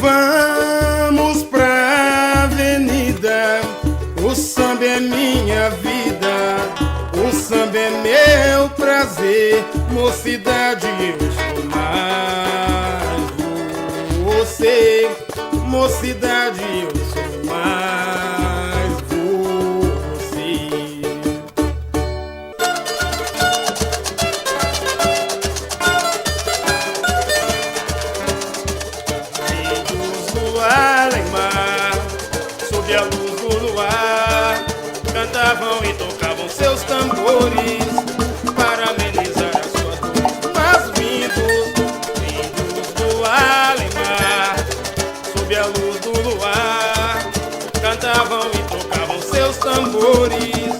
Vamos pra avenida, o samba é minha vida, o samba é meu prazer, mocidade eu sou mais você, mocidade eu sou mais você. Sob a luz do luar, cantavam e tocavam seus tambores para amenizar as suas dores. Mas vindos do além-mar, sob a luz do luar, cantavam e tocavam seus tambores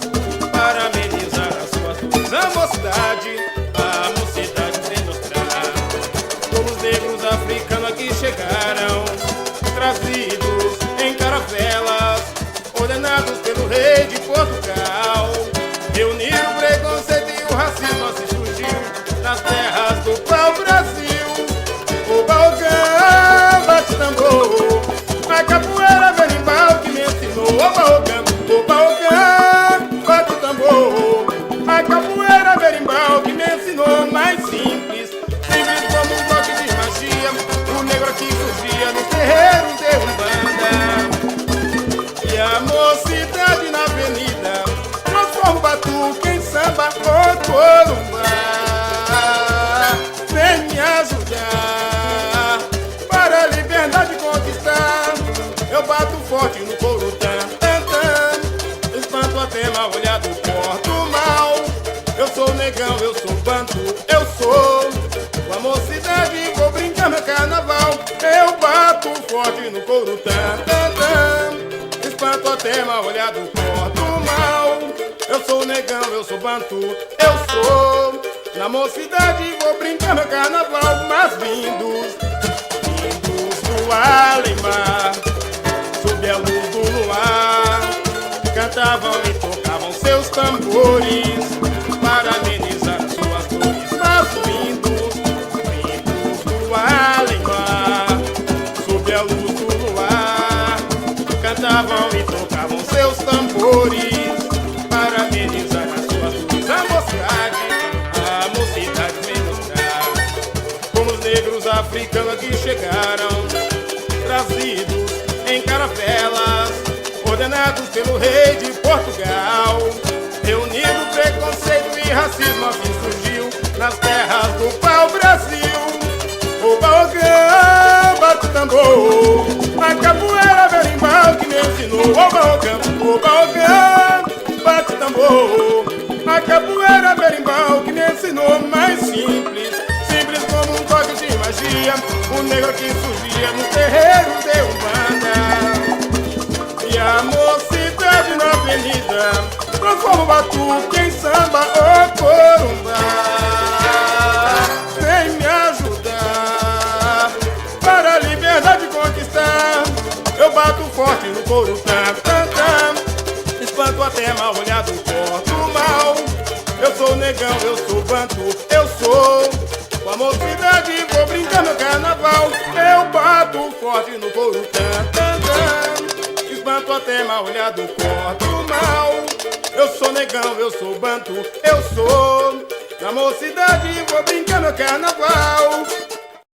para amenizar as suas dores. A mocidade vem mostrar como os negros africanos aqui chegaram, trazidos em caravelas, ordenados pelo rei de Portugal. Reuniram o preconceito e o racismo assim surgiu nas terras do pau-brasil. O baogã bate tambor, a capoeira berimbau que me ensinou. O baogã bate tambor, a capoeira berimbau que me ensinou. Mais simples como um toque de magia, o negro aqui surgia nos terreiros de Umbanda. E a mocidade na avenida transforma o batuque em samba, o corumbá. Vem me ajudar para a liberdade conquistar. Eu bato forte no couro, tan, tan, tan. Espanto até mal olhado, porto mal. Eu sou negão, eu sou banto, eu sou a mocidade, vou brincar meu carnaval. Eu bato forte no couro, tan, tan, tan. Espanto até mal olhado, porto mal. Eu sou negão, eu sou bantu, eu sou na mocidade, vou brincar meu carnaval. Mas vindos do além-mar, sob a luz do luar, cantavam e tocavam seus tambores para amenizar as suas dores. Mas vindos do além-mar, sob a luz do luar, cantavam e tocavam seus tambores para amenizar as suas dores. A mocidade vem mostrar como os negros africanos aqui chegaram, trazidos em caravelas, ordenados pelo rei de Portugal. Reunido preconceito e racismo assim surgiu nas terras do pau-brasil. O baogã bate tambor, a capoeira berimbau que me ensinou. O baogã bate tambor, a capoeira berimbau que me ensinou. Mais simples como um toque de magia, o negro que surgia no terreiro de Umbanda. E a mocidade na avenida transforma o batuque em samba, o corumbá. Vem me ajudar para a liberdade conquistar. Eu bato forte no couro, tan, tan, tan. Espanto até mal olhado, porto mal. Eu sou negão, eu sou bantu, eu sou com a mocidade, vou brincar meu carnaval. Eu bato forte no couro, tan, tan, tan. Espanto até mal olhado, porto mal. Eu sou negão, eu sou bantu, eu sou na mocidade, vou brincar meu carnaval.